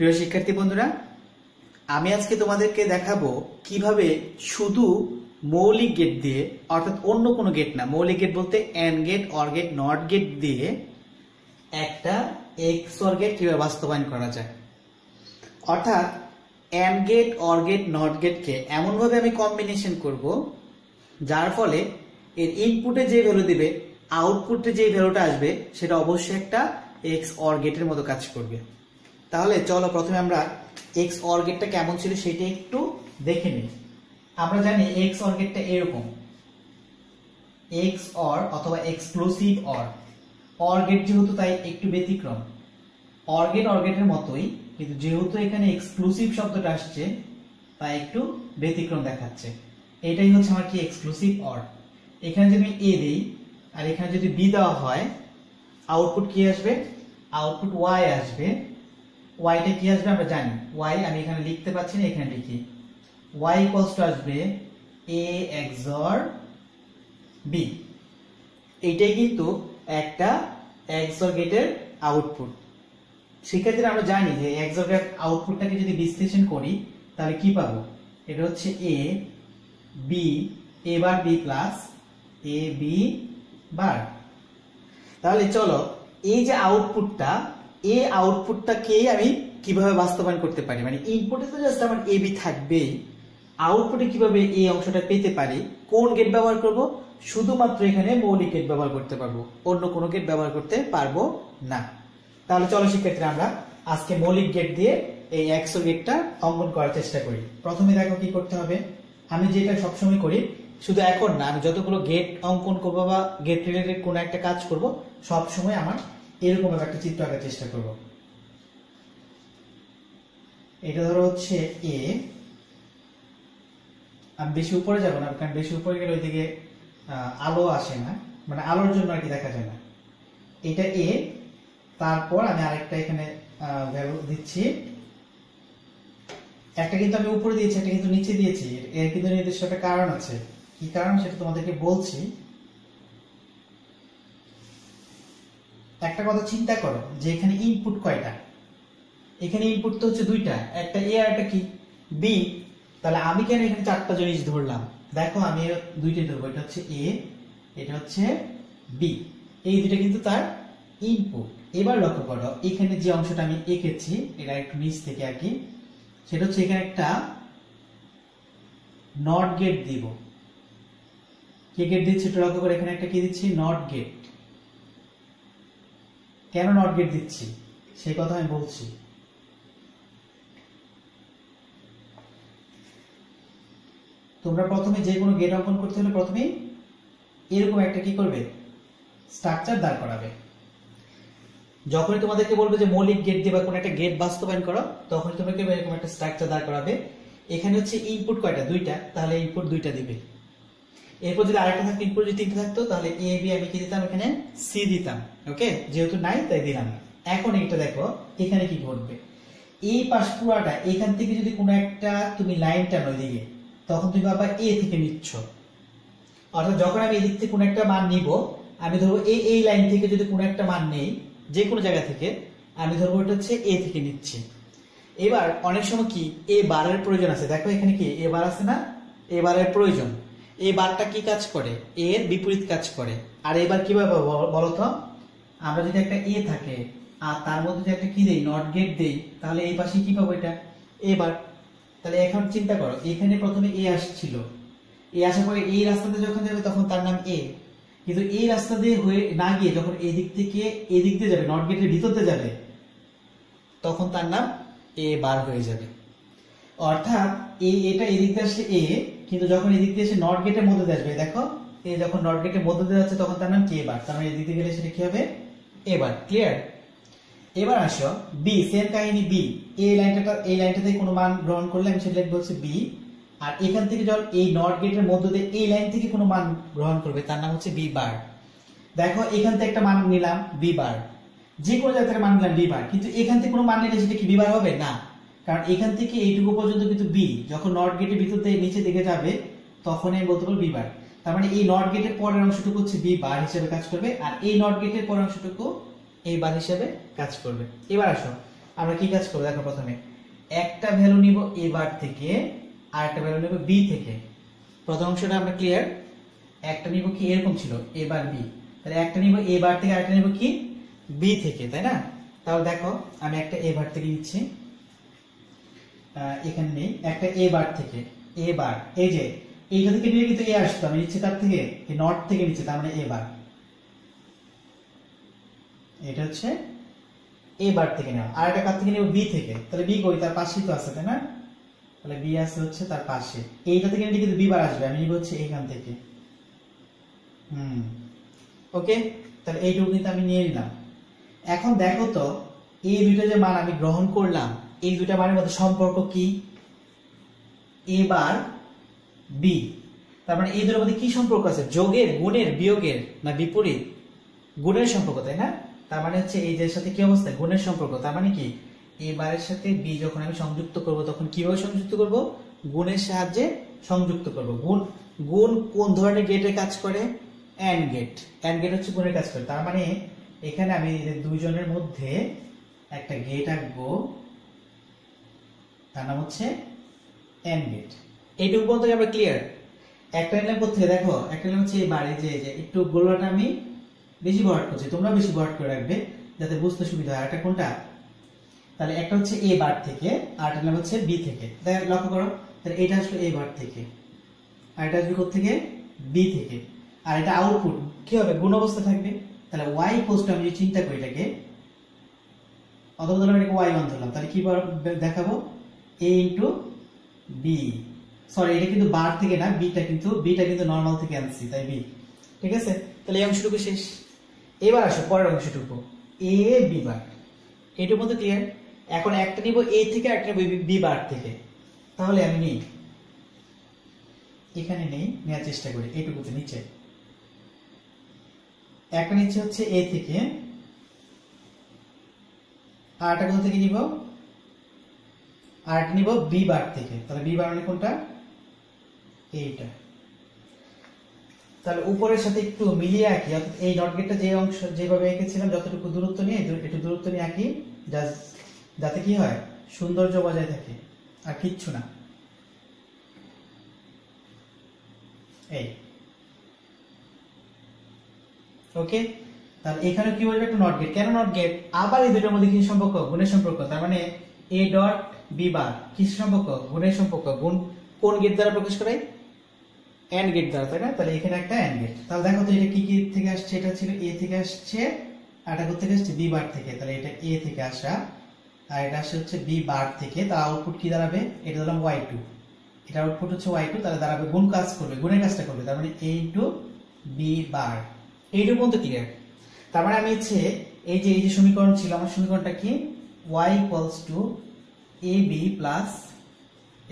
প্রিয় শিক্ষার্থী বন্ধুরা, আমি আজকে তোমাদেরকে দেখাবো কিভাবে শুধু মৌলিক গেট দিয়ে, অর্থাৎ অন্য কোনো গেট না, মৌলিক গেট বলতে AND gate, or gate, not gate দিয়ে একটা এক্সঅর গেট কিভাবে বাস্তবায়ন করা যায়। অর্থাৎ and gate, or gate, NOT গেটকে এমন ভাবে আমি কম্বিনেশন করব যার ফলে এর ইনপুটে যে ভ্যালু দিবে, আউটপুটে যে ভ্যালুটা আসবে সেটা অবশ্যই একটা এক্স অর গেটের মতো কাজ করবে। তাহলে চলো প্রথমে আমরা এক্স অর গেটটা কেমন ছিল সেটা একটু দেখে নিই। আমরা জানি এক্স অর গেটটা এরকম, এক্স অর অথবা এক্সক্লুসিভ অর গেট যেহেতু তাই একটু ব্যতিক্রম। অর গেটের মতোই, কিন্তু যেহেতু এখানে এক্সক্লুসিভ শব্দটা আসছে তাই একটু ব্যতিক্রম দেখাচ্ছে। এটাই হচ্ছে আমার কি এক্সক্লুসিভ অর। এখানে যদি আমি এ দিই আর এখানে যদি বি দেওয়া হয়, আউটপুট কি আসবে? আউটপুট ওয়াই আসবে। ওয়াইটা কি আসবে আমরা জানি, ওয়াই আমি এখানে লিখতে পাচ্ছি না, এখানে লিখি ওয়াই ইকুয়ালস টু আসবে এ এক্সঅর বি। এইটাই কিন্তু একটা এক্সঅর গেটের আউটপুট। শিক্ষার্থীরা আমরা জানি যে এক্সঅর গেট আউটপুটটাকে যদি বিশ্লেষণ করি তাহলে কি পাবো? এটা হচ্ছে A B, A bar B plus A B বার। তাহলে চলো এই যে আউটপুটটা, এই আউটপুটটাকে আমি কিভাবে বাস্তবায়ন করতে পারি, মানে ইনপুটে তো জাস্ট আমার এ বি থাকবেই, আউটপুটে কিভাবে এই অংশটা পেতে পারি, কোন গেট ব্যবহার করব? শুধুমাত্র এখানে মৌলিক গেট ব্যবহার করতে পারবো, অন্য কোনো গেট ব্যবহার করতে পারবো না। তাহলে চলো শিক্ষার্থীরা আমরা আজকে মৌলিক গেট দিয়ে এই এক্সঅর গেটটা অঙ্কন করার চেষ্টা করি। প্রথমে দেখো কি করতে হবে। আমি যেটা সবসময় করি, শুধু এখন না, আমি যতগুলো গেট অঙ্কন করবো বা গেট রিলেটেড কোনো একটা কাজ করব, সবসময় আমার এরকম একটা চিত্র আঁকার চেষ্টা করব। এটা ধরো হচ্ছে এ, আমি বেশি উপরে যাব না, কারণ বেশি উপরে গেলে ওইদিকে আলো আসে না, মানে আলোর জন্য আর কি দেখা যায় না। এটা এ, তারপর আমি আরেকটা এখানে ভ্যালু দিচ্ছি। একটা কিন্তু আমি উপরে দিয়েছি, একটা কিন্তু নিচে দিয়েছি। এর কিন্তু নির্দিষ্ট একটা কারণ আছে, কি কারণ সেটা তোমাদেরকে বলছি। একটা কথা চিন্তা করো যে এখানে ইনপুট কয়টা? এখানে ইনপুট তো হচ্ছে দুইটা, একটা এ আর একটা কি বি। তাহলে আমি কেন এখানে চারটা জিনিস ধরলাম? দেখো আমি দুইটাই ধরবো, এটা হচ্ছে এ, এটা হচ্ছে বি, এই দুইটা কিন্তু তার ইনপুট। এবার লক্ষ্য করো এখানে যে অংশটা আমি এঁকেছি, এটা একটু নিচ থেকে আঁকি, সেটা হচ্ছে এখানে একটা নট গেট দিব। কি গেট দিচ্ছি একটু লক্ষ্য করে, এখানে একটা কি দিচ্ছি? Not gate. কেন নট গেট দিচ্ছি সেই কথা আমি বলছি। তোমরা প্রথমে যে কোনো গেট অঙ্কন করতে হলে প্রথমে এরকম একটা কি করবে? স্ট্রাকচার দাঁড় করাবে। যখনই তোমাদেরকে বলবে যে মৌলিক গেট দিয়ে বা কোনো একটা গেট বাস্তবায়ন করো, তখনই তোমরা কি এরকম একটা স্ট্রাকচার দাঁড় করাবে। এখানে হচ্ছে ইনপুট কয়টা? দুইটা, তাহলে ইনপুট দুইটা দিবে। এরপর যদি আরেকটা থাকতো, ইনপুট যদি তিনটা থাকতো, তাহলে এ বি আমি কি দিতাম? এখানে সি দিতাম। ওকে, যেহেতু নাই তাই দিলাম না। এখন এইটা দেখো এখানে কি ঘটবে। এই পাশ পুরাটা এখান থেকে যদি কোনো একটা তুমি লাইন টানো দিকে, তখন তুমি আবার এ থেকে নিচ্ছ। অর্থাৎ যখন আমি এদিক থেকে কোনো একটা মান নিব, আমি ধরবো এই লাইন থেকে যদি কোনো একটা মান নেই, যে কোনো জায়গা থেকে, আমি ধরবো এটা হচ্ছে এ থেকে নিচ্ছি। এবার অনেক সময় কি এ বারের প্রয়োজন আছে। দেখো এখানে কি এ বার আছে না, এ বারের প্রয়োজন। এই বারটা কি কাজ করে? এর বিপরীত কাজ করে। আর এবার কিভাবে বলতো? আমরা যদি একটা এ থাকে আর তার মধ্যে যদি একটা কি দেই, নট গেট দেই, তাহলে এই পাশে কি পাবো? এটা এবার। তাহলে এখন চিন্তা করো, এখানে প্রথমে এ আসছিল, এ আসার পরে এই রাস্তাতে যখন যাবে তখন তার নাম এ, কিন্তু এই রাস্তা দিয়ে হয়ে না গিয়ে যখন এদিক থেকে এদিক দিয়ে যাবে, নট গেটের ভিতরতে যাবে, তখন তার নাম এ বার হয়ে যাবে। অর্থাৎ এটা এদিক দিয়ে আসলে এ, কিন্তু যখন এদিক দিয়ে এসে নট গেটের মধ্যে দিয়ে আসবে, দেখো এ যখন নট গেটের মধ্যে দিয়ে যাচ্ছে তখন তার নাম কে বার। তার মানে এদিক দিয়ে গেলে সেটা কি হবে? এ বার। ক্লিয়ার? এবার আসো বি, সেম কাহিনী বি। এই লাইনটাতে কোনো মান গ্রহণ করলে আমি সেটা লিখবো হচ্ছে বি। আর এখান থেকে যখন এই নট গেটের মধ্য দিয়ে এই লাইন থেকে কোনো মান গ্রহণ করবে, তার নাম হচ্ছে বি বার। দেখো এখান থেকে একটা মান নিলাম বি বার, যে কোনো জায়গা থেকে মান নিলাম বি বার, কিন্তু এখান থেকে কোনো মান নিলে সেটা কি বি বার হবে না? কারণ এখান থেকে এইটুকু পর্যন্ত কিন্তু বি, যখন নট গেটের ভিতর থেকে নিচে দিকে যাবে তখন আমি বলতে পারবো বি বার। তার মানে এই নট গেটের পরের অংশটুকু হচ্ছে বি বার হিসেবে কাজ করবে, আর এই নট গেটের পরের অংশটুকু এই বার হিসেবে কাজ করবে। এবার আসো আমরা কি কাজ করবো দেখো, প্রথমে একটা ভ্যালু নিব এ বার থেকে আর একটা ভ্যালু নিব বি থেকে। প্রথম অংশটা আমরা ক্লিয়ার। একটা নিব কি এরকম ছিল এ বার বি, তাহলে একটা নিব এ বার থেকে আরেকটা নিব কি বি থেকে, তাই না? তাহলে দেখো আমি একটা এ বার থেকে নিচ্ছি, এখানে নেই একটা এ বার থেকে, এ বার এই যে এইটা থেকে নিয়ে কিন্তু এ আসতো, আমি নিচ্ছি তার থেকে এই নট থেকে নিচ্ছি, তার মানে এ বার, এটা হচ্ছে এ বার থেকে নেওয়া। আর একটা কার থেকে নেব বি থেকে, তাহলে বি কই তার পাশেই তো আছে, তাই না? তাহলে বি আছে হচ্ছে তার পাশে, এইটা থেকে নিলে কিন্তু বি বার আসবে, আমি নিব হচ্ছে এইখান থেকে। ওকে, তাহলে এইটুকু কিন্তু আমি নিয়ে নিলাম। এখন দেখো তো এই দুইটা যে মান আমি গ্রহণ করলাম, এই দুইটা মানের মধ্যে সম্পর্ক কি? এ বার বি, তার মানে এই দুটোর মধ্যে কি সম্পর্ক আছে? যোগের, গুণের, বিয়োগের না বিপরীত? গুণের সম্পর্ক, তাই না? তার মানে হচ্ছে এই যে সাথে কি অবস্থা? গুণের সম্পর্ক। তার মানে কি এ বারের সাথে বি যখন আমি সংযুক্ত করব তখন কিভাবে সংযুক্ত করব? গুণের সাহায্যে সংযুক্ত করব। গুণ গুণ কোন ধরনের গেটের কাজ করে? And gate. এন্ড গেট হচ্ছে গুণের কাজ করে। তার মানে এখানে আমি দুইজনের মধ্যে একটা গেট আঁকবো, তার নাম হচ্ছে এন্ড গেট। এইটুকু পর্যন্ত আমরা ক্লিয়ার। একটা নিলাম কোথেকে দেখো, একটা নিলাম হচ্ছে এই বাড়ি, যে একটু গোলাটা আমি বেশি ভরাট করছি, তোমরা বেশি ভরাট করে রাখবে যাতে বুঝতে সুবিধা হয়। একটা কোনটা? তাহলে একটা হচ্ছে এ বার থেকে আর একটা নিলাম হচ্ছে বি থেকে। লক্ষ্য করো, তাহলে এটা আসলে এ বার থেকে আর এটা আসবে কোথেকে? বি থেকে। আর এটা আউটপুট কি হবে? গুণ অবস্থা থাকবে। তাহলে ওয়াই পোস্ট আমি যদি চিন্তা করি এটাকে, অথবা ধরলাম এটাকে ওয়াই ওয়ান ধরলাম, তাহলে কি দেখাবো? এ ইন্টু বি। সরি, এটা কিন্তু বার থেকে না, বিটা কিন্তু নর্মাল থেকে আনছি, তাই বি। ঠিক আছে, তাহলে এই অংশটুকু শেষ। এবার আসো পরের অংশটুকু, এ বি বার। এইটুকু মধ্যে ক্লিয়ার। এখন একটা নিব এ থেকে আর একটা নিব বি বার থেকে। তাহলে আমি নিই, এখানে নেই, নেওয়ার চেষ্টা করি এইটুকুতে নিচে। একটা নিচে হচ্ছে এ থেকে আর একটা কোথা থেকে নিব? আর একটা নিব বি বার থেকে। তাহলে বি বার মানে কোনটা? এইটা। তাহলে উপরের সাথে একটু মিলিয়ে আঁকি, অর্থাৎ এই ডট গেটটা যে অংশ যেভাবে এঁকেছিলাম যতটুকু দূরত্ব নিয়ে একটু দূরত্ব নিয়ে আঁকি, যাতে কি হয়? সৌন্দর্য বজায় থাকে, আর কিচ্ছু না। এই ওকে, তাহলে এখানে কি বলবে? একটা নট গেট। কেন নট গেট? আবার এই দুটোর মধ্যে কি সম্পর্ক? গুণের সম্পর্ক। তার মানে এ ডট বি বার কিসের সম্পর্ক? গুণের সম্পর্ক। গুণ কোন গেট দ্বারা প্রকাশ করে? এন্ড গেট দ্বারা, তাই না? তাহলে এখানে একটা এন্ড গেট। তাহলে দেখো তো এটা কি কি থেকে আসছে? এটা ছিল এ থেকে আসছে, আর এটা থেকে আসছে বি বার থেকে। তাহলে এটা এ থেকে আসা আর এটা আসছে হচ্ছে বি বার থেকে। তার আউটপুট কি দাঁড়াবে? এটা ধরলাম y2, এটা আউটপুট হচ্ছে y2, তাহলে দাঁড়াবে গুণ কাজ করবে, গুণের কাজটা করবে। তার মানে a ইন্টু বি বার। এইটুকু পর্যন্ত ক্লিয়ার। তার মানে আমি হচ্ছে এই যে সমীকরণ ছিল, আমার সমীকরণটা কি? y equals to A B plus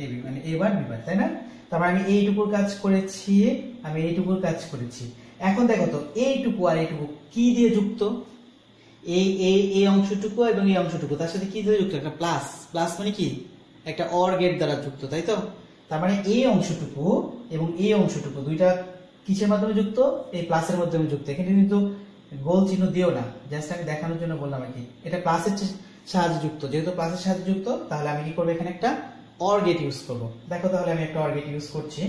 A B, মানে এ বার বি বার, তাই না? তারপর আমি এইটুকুর কাজ করেছি, আমি এইটুকুর কাজ করেছি। এখন দেখো তো এইটুকু আর এইটুকু কি দিয়ে যুক্ত? এই অংশটুকু এবং এই অংশটুকু তার সাথে কি দিয়ে যুক্ত? একটা প্লাস। প্লাস মানে কি? একটা অর গেট দ্বারা যুক্ত, তাই তো? তার মানে এই অংশটুকু এবং এই অংশটুকু দুইটা কিসের মাধ্যমে যুক্ত? এই প্লাসের মাধ্যমে যুক্ত। এখানে কিন্তু গোল চিহ্ন দিও না, জাস্ট আমি দেখানোর জন্য বললাম আর কি। এটা প্লাসের সাহায্যে যুক্ত, যেহেতু প্লাসের সাহায্যে যুক্ত তাহলে আমি কি করবো? এখানে একটা অর গেট ইউজ করবো। দেখো তাহলে আমি একটা অর গেট ইউজ করছি।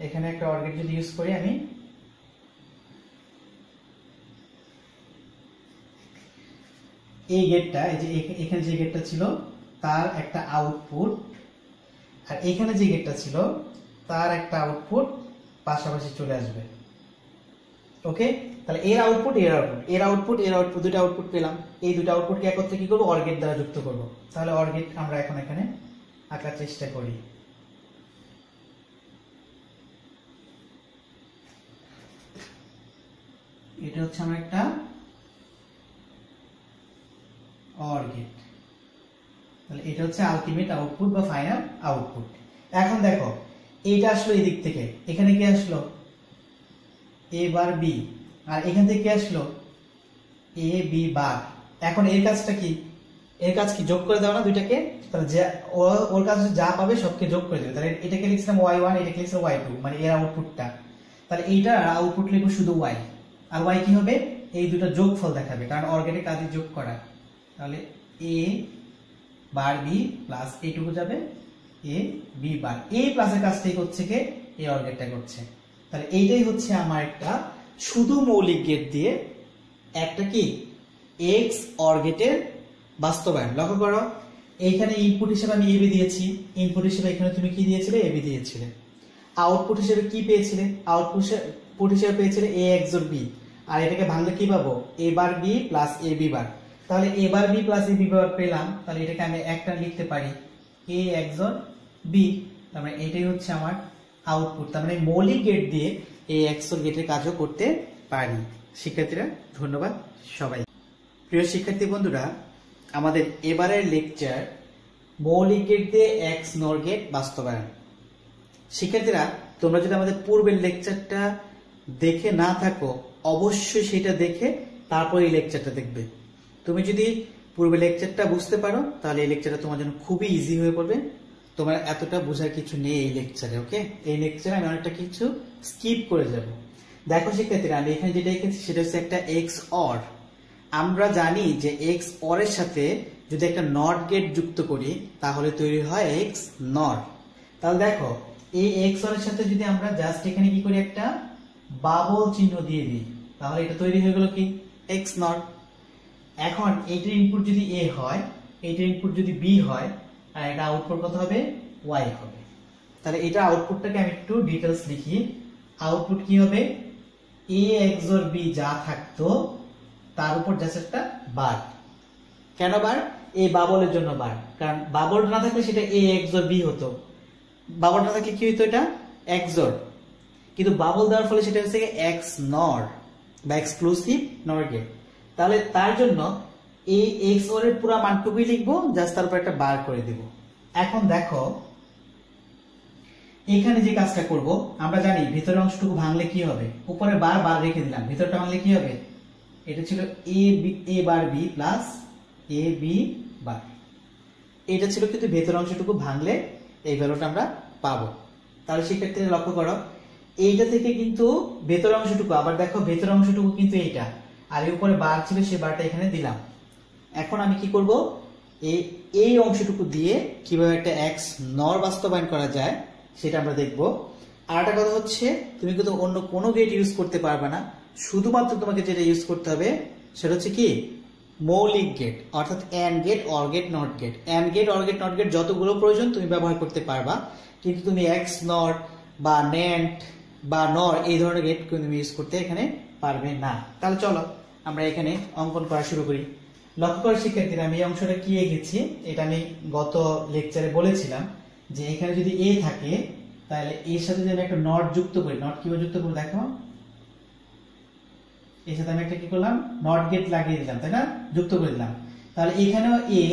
এখানে একটা অর গেট যদি ইউজ করি আমি, এই গেটটা, এই যে এখানে যে গেটটা ছিল তার একটা আউটপুট, আর এখানে যে গেটটা ছিল তার একটা আউটপুট পাশাপাশি চলে আসবে। ওকে, তাহলে এর আউটপুট দুটো আউটপুট পেলাম। এই দুটো আউটপুটকে একত্রে কি করবো? অর গেট দ্বারা যুক্ত করব। তাহলে অর গেট আমরা এখন এখানে আঁকার চেষ্টা করি। এটা হচ্ছে আমার একটা অর গেট। তাহলে এটা হচ্ছে আলটিমেট আউটপুট বা ফাইনাল আউটপুট। এখন দেখো এইটা আসলো এই দিক থেকে, এখানে কি আসলো? এ বার বি, আর এখান থেকে কি আসলো? এ বি বার। এখন এর কাজটা কি? এর কাজ কি? যোগ করে দেওয়া না দুইটাকে? তাহলে ওর কাজ যা পাবে সবকে যোগ করে দেবে। তাহলে এটাকে লিখছিলাম y1, এটাকে লিখছিলাম y2, মানে এর আউটপুটটা। তাহলে এইটার আউটপুট লিখবো শুধু y, আর y কি হবে? এই দুটো যোগফল দেখাবে, কারণ অর গেটের কাজই যোগ করা। তাহলে এ বার বি প্লাস এইটুকু যাবে এ বি বার, এ প্লাসের কাজটাই করছে কে এ অর গেটটা করছে। তাহলে এইটাই হচ্ছে আমার একটা শুধু মৌলিক গেট দিয়ে একটা কি এক্স অর গেটের বাস্তবায়ন। লক্ষ্য করো এইখানে ইনপুট হিসেবে আমি এবি দিয়েছি, ইনপুট হিসেবে এখানে তুমি কি দিয়েছিলে এবি দিয়েছিলে, আউটপুট হিসেবে কি পেয়েছিলে আউটপুট হিসেবে পেয়েছিলে এ এক্সর বি, আর এটাকে ভাঙলে কি পাবো এ বার বি প্লাস এ বি বার। তাহলে এ বার বি প্লাস এ বি বার পেলাম, তাহলে এটাকে আমি একটা লিখতে পারি এ এক্সর বি, তার মানে এটাই হচ্ছে আমার আউটপুট। তার মানে মৌলিক গেট দিয়ে এই এক্সর গেটের কাজও করতে পারি। শিক্ষার্থীরা ধন্যবাদ সবাই। প্রিয় শিক্ষার্থী বন্ধুরা, আমাদের এবারের লেকচার মৌলিক গেট দিয়ে এক্স নর গেট বাস্তবায়ন। শিক্ষার্থীরা তোমরা যদি আমাদের পূর্বের লেকচারটা দেখে না থাকো অবশ্যই সেটা দেখে তারপর এই লেকচারটা দেখবে। তুমি যদি পূর্বের লেকচারটা বুঝতে পারো তাহলে এই লেকচারটা তোমার জন্য খুবই ইজি হয়ে পড়বে। তোমার এতটা বোঝার কিছু নেই এই লেকচারে। ওকে, এই লেকচারে আমি অনেকটা কিছু স্কিপ করে যাব। দেখো শিক্ষার্থীরা, আমি এখানে যেটা লিখেছি সেটা হচ্ছে একটা এক্স অর। আমরা জানি যে এক্স অর এর সাথে যদি একটা নট গেট যুক্ত করি তাহলে তৈরি হয় এক্স নর। তাহলে দেখো এই এক্স অর এর সাথে যদি আমরা জাস্ট এখানে কি করি একটা বাবল চিহ্ন দিয়ে দিই তাহলে এটা তৈরি হয়ে গেল কি এক্স নর। এখন এইটার ইনপুট যদি এ হয়, এইটার ইনপুট যদি বি হয়, আর এটা আউটপুট কত হবে ওয়াই হবে। তাহলে এটা আউটপুটটাকে আমি একটু ডিটেলস লিখি। আউটপুট কি হবে এ এক্সর বি যা থাকতো তার উপর জাস্ট একটা বার। কেন বার? এই বাবলের জন্য বার, কারণ বাবল না থাকলে সেটা এ এক্সর বি হতো, বাবল না থাকলে কি হতো এটা এক্সর, কিন্তু বাবল দেওয়ার ফলে সেটা হচ্ছে এক্স নর বা এক্সক্লুসিভ নর গেট। তাহলে তার জন্য এই এক্স অর এর পুরো মানটুকুই লিখবো, জাস্ট তার উপর একটা বার করে দিব। এখন দেখো এখানে যে কাজটা করব, আমরা জানি ভিতরের অংশটুকু ভাঙলে কি হবে, উপরে বার বার রেখে দিলাম, ভিতরটা ভাঙলে কি হবে, এটা ছিল এ বার বি প্লাস এ বি বার, এটা ছিল, কিন্তু ভেতর অংশটুকু ভাঙলে এই ভ্যালুটা আমরা পাবো। তাহলে শিক্ষার্থীরা লক্ষ্য করো এইটা থেকে কিন্তু ভেতর অংশটুকু, আবার দেখো ভেতর অংশটুকু কিন্তু এইটা, আর এর উপরে বার ছিল সেই বারটা এখানে দিলাম। এখন আমি কি করব, এই অংশটুকু দিয়ে কিভাবে একটা এক্স নর বাস্তবায়ন করা যায় সেটা আমরা দেখব। আর একটা কথা হচ্ছে তুমি কিন্তু অন্য কোনো গেট ইউজ করতে পারবে না, শুধুমাত্র তোমাকে যেটা ইউজ করতে হবে সেটা হচ্ছে কি মৌলিক গেট, অর্থাৎ and gate, or gate, not gate. And gate, or gate, not gate যতগুলো প্রয়োজন তুমি ব্যবহার করতে পারবা, কিন্তু তুমি এক্স নট বা নেন্ট বা নর এই ধরনের গেট তুমি ইউজ করতে এখানে পারবে না। তাহলে চলো আমরা এখানে অঙ্কন করা শুরু করি। লক্ষ্য করে শিক্ষার্থীরা, আমি এই অংশটা কি এঁকেছি এটা আমি গত লেকচারে বলেছিলাম যে এখানে যদি এ থাকে তাহলে এর সাথে যদি আমি একটা নট যুক্ত করি, নট কিভাবে যুক্ত করবো দেখো, এর সাথে আমি একটা কি করলাম নট গেট লাগিয়ে দিলাম, তাই না, যুক্ত করে দিলাম। তাহলে এখানেও এ,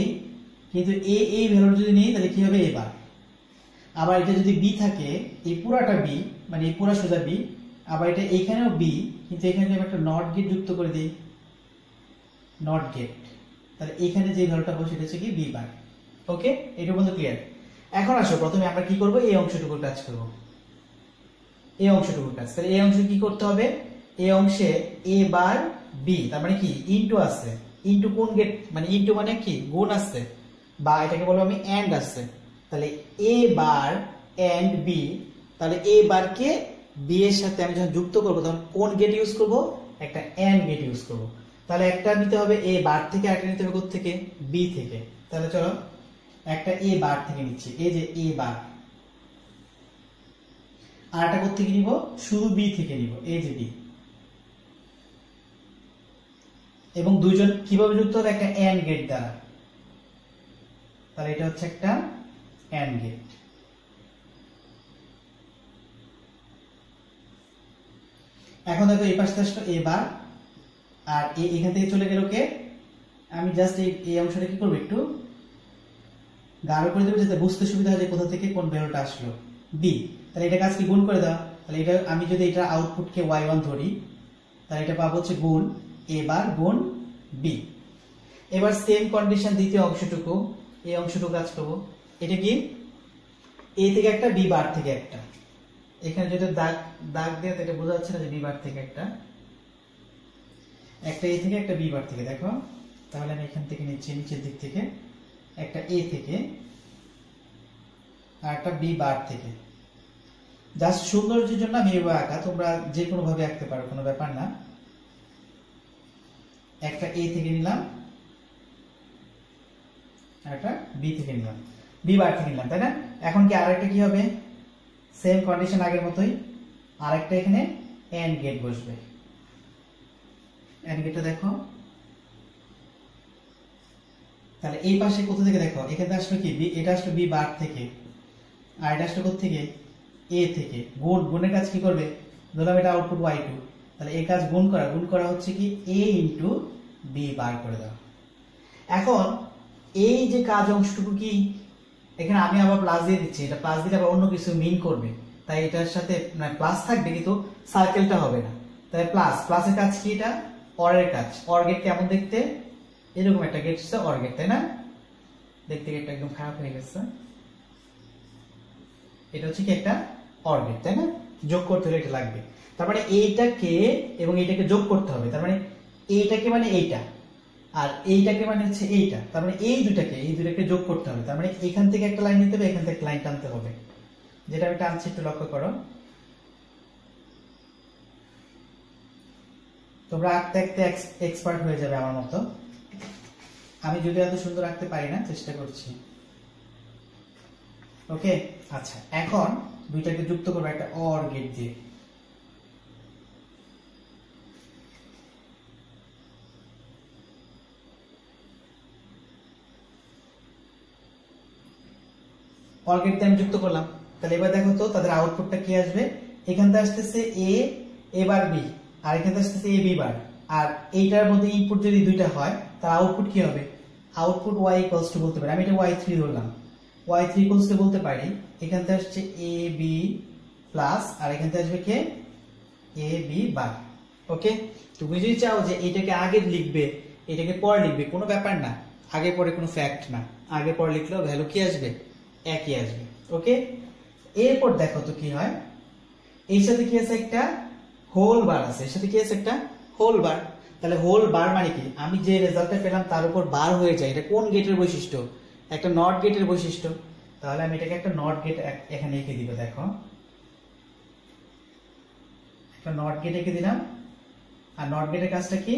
কিন্তু এই ভ্যালু যদি নেই তাহলে কি হবে এ বার। আবার এটা যদি বি থাকে, এই পুরাটা বি মানে এই পুরা সোজা বি, আবার এটা এখানেও বি, কিন্তু এখানে আমি একটা নট গেট যুক্ত করে দিই, নট গেট, তাহলে এখানে যে ভ্যালুটা পাবো সেটা হচ্ছে কি বি বার। ওকে, এটা বন্ধু ক্লিয়ার। এখন আসো প্রথমে আমরা কি করব, এই অংশটুকুর কাজ করব, এই অংশটুকুর কাজ। তাহলে এই অংশে কি করতে হবে, এই অংশে এ বার বি, তার মানে কি ইনটু আছে, ইনটু কোন গেট মানে ইনটু মানে কি গুণ আছে, বা এটাকে বলবো আমি এন্ড আছে। তাহলে এ বার এন্ড বি, তাহলে এ বারকে বি এর সাথে আমি যখন যুক্ত করব তখন কোন গেট ইউজ করব, একটা এন্ড গেট ইউজ করব। তাহলে একটা নিতে হবে এ বার থেকে, একটা নিতে হবে কোথা থেকে, বি থেকে। তাহলে চলো একটা এ বার থেকে নিচ্ছি, এই যে এ বার, আর একটা কোথা থেকে নিব, শুধু বি থেকে নিব, এই যে বি। এবং দুইজন কিভাবে যুক্ত হবে, একটা এন্ড গেট দ্বারা। তাহলে এটা হচ্ছে একটা এন্ড গেট। এখন দেখো এই পাশে আসলো এ বার, আর এখান থেকে চলে গেল কে, আমি জাস্ট এই অংশটা কি করবো একটু গাঢ় করে দেবো যাতে বুঝতে সুবিধা হয় যে কোথা থেকে কোন ভ্যালুটা আসলো, বি। তাহলে এটা কাজ কি গুণ করে দাও, তাহলে এটা আমি যদি এটা আউটপুটকে y1 ধরি তাহলে এটা পাবো হচ্ছে গুণ এ বার গুণ বি। এবার সেম কন্ডিশন দ্বিতীয় অংশটুকু, এই অংশটুকু কাজ করবো, এটা কি এ থেকে একটা বি বার থেকে একটা, এখানে যদি দাগ দিয়ে এটা বোঝা যাচ্ছে না যে বি বার থেকে একটা এ থেকে একটা বি বার থেকে, দেখো তাহলে আমি এখান থেকে নিচ্ছি নিচের দিক থেকে একটা এ থেকে আর একটা বি বার থেকে। জাস্ট সৌন্দর্যের জন্য আমি এভাবে আঁকা, তোমরা যে কোনো ভাবে আঁকতে পারো, কোনো ব্যাপার না। একটা এ থেকে নিলাম আর একটা বি থেকে নিলাম, বি বার থেকে নিলাম, তাই না? এখন কি আরেকটা কি হবে? সেম কন্ডিশন আগের মতোই, আরেকটা এখানে এন্ড গেট বসবে। এন্ড গেটটা দেখো, তাহলে এই পাশে কোথা থেকে দেখো, এখানে আসলো কি বি, এটা আসলো বি বার থেকে, আর এটা আসলো কোথা থেকে? এ থেকে। গুণের কাজ কি করবে? ধরলাম এটা আউটপুট y2, তাহলে এই কাজ গুণ করা হচ্ছে কি a ইন্টু বি বার করে দাও। এখন এই যে কাজ অংশটুকু কি, এখানে আমি আবার প্লাস দিয়ে দিচ্ছি, এটা প্লাস দিলে আবার অন্য কিছু মিন করবে, তাই এটার সাথে প্লাস থাকবে কিন্তু সার্কেলটা হবে না, তাই প্লাসের কাজ কি? এটা অর এর কাজ। অর গেট কেমন দেখতে? এরকম একটা গেট হচ্ছে অর গেট, তাই না? দেখতে গেটটা একদম খারাপ হয়ে গেছে। এটা হচ্ছে কি একটা অর গেট, তাই না? যোগ করতে হলে এটা লাগবে, তার মানে এইটাকে এবং এইটাকে যোগ করতে হবে, তার মানে এইটাকে মানে এইটা আর এইটাকে মানে হচ্ছে এইটা, তার মানে এই দুটাকে যোগ করতে হবে, তার মানে এখান থেকে একটা লাইন নিতে হবে, এখান থেকে লাইন টানতে হবে, যেটা আমি টানছি একটু লক্ষ্য করো। তোমরা আঁকতে আঁকতে এক্সপার্ট হয়ে যাবে আমার মতো, আমি যদি এত সুন্দর আঁকতে পারি না, চেষ্টা করছি। ওকে, আচ্ছা, এখন দুইটাকে যুক্ত করবো একটা অর গেট দিয়ে। অর গেট দিয়ে আমি যুক্ত করলাম, তাহলে এবার দেখো তো তাদের আউটপুটটা কি আসবে। এখান থেকে আসতেছে এ বার বি, আর এখান থেকে আসতেছে এ বি বার, আর এইটার মধ্যে ইনপুট যদি দুইটা হয় তার আউটপুট কি হবে? আউটপুট y ইকুয়ালস টু বলতে পারি, আমি এটা y3 ধরলাম, y3 ইকুয়ালস টু বলতে পারি এখান থেকে আসছে এ বি প্লাস, আর এখান থেকে আসবে কে? এ বি বার। ওকে, তুমি যদি চাও যে এটাকে আগে লিখবে এটাকে পরে লিখবে, কোনো ব্যাপার না, আগে পরে কোনো ফ্যাক্ট না, আগে পরে লিখলেও ভ্যালু কি আসবে? একই আসবে। ওকে, এরপর দেখো তো কি হয়। এর সাথে কি আছে? একটা হোল বার আছে, এর সাথে কি আছে? একটা হোল বার। তাহলে হোল বার মানে কি? আমি যে রেজাল্টটা পেলাম তার উপর বার হয়ে যায়, এটা কোন গেটের বৈশিষ্ট্য? একটা নট গেটের বৈশিষ্ট্য। তাহলে আমি এটাকে একটা নট গেট এখানে এঁকে দিব, দেখো একটা নট গেট এঁকে দিলাম। আর নট গেটের কাজটা কি?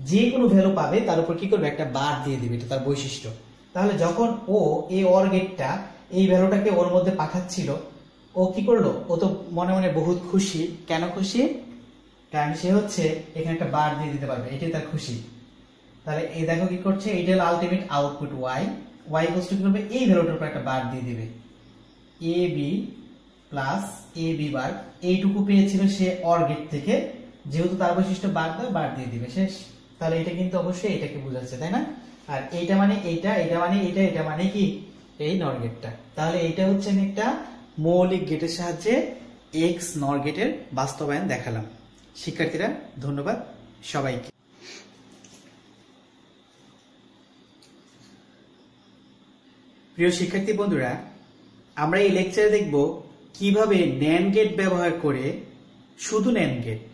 যে কোনো ভ্যালু পাবে তার উপর কি করবে? একটা বার দিয়ে দিবে, এটা তার বৈশিষ্ট্য। তাহলে যখন ও এই অর গেটটা এই ভ্যালুটাকে ওর মধ্যে পাঠাচ্ছিল, ও কি করলো? ও তো মনে মনে বহুত খুশি। কেন খুশি? কারণ সে হচ্ছে এখানে একটা বার দিয়ে দিতে পারবে, এটাই তার খুশি। তাহলে এই দেখো কি করছে, এটা হলো ultimate output y equals two কি করবে? এই ভ্যালুটার উপর একটা বার দিয়ে দিবে, এ বি প্লাস এ বি বার। এইটুকু পেয়েছিল সে অর গেট থেকে, যেহেতু তার বৈশিষ্ট্য বার দেয়, বার দিয়ে দিবে, শেষ। তাহলে এটা কিন্তু অবশ্যই এটাকে বোঝাচ্ছে, তাই না? আর এইটা মানে এইটা, এটা মানে এইটা, এটা মানে কি? এই নর গেটটা। তাহলে এইটা হচ্ছে আমি একটা মৌলিক গেটের সাহায্যে এক্স নর গেটের বাস্তবায়ন দেখালাম। শিক্ষার্থীরা ধন্যবাদ সবাইকে। প্রিয় শিক্ষার্থী বন্ধুরা, আমরা এই লেকচারে দেখব কিভাবে ন্যান্ড গেট ব্যবহার করে, শুধু ন্যান্ড গেট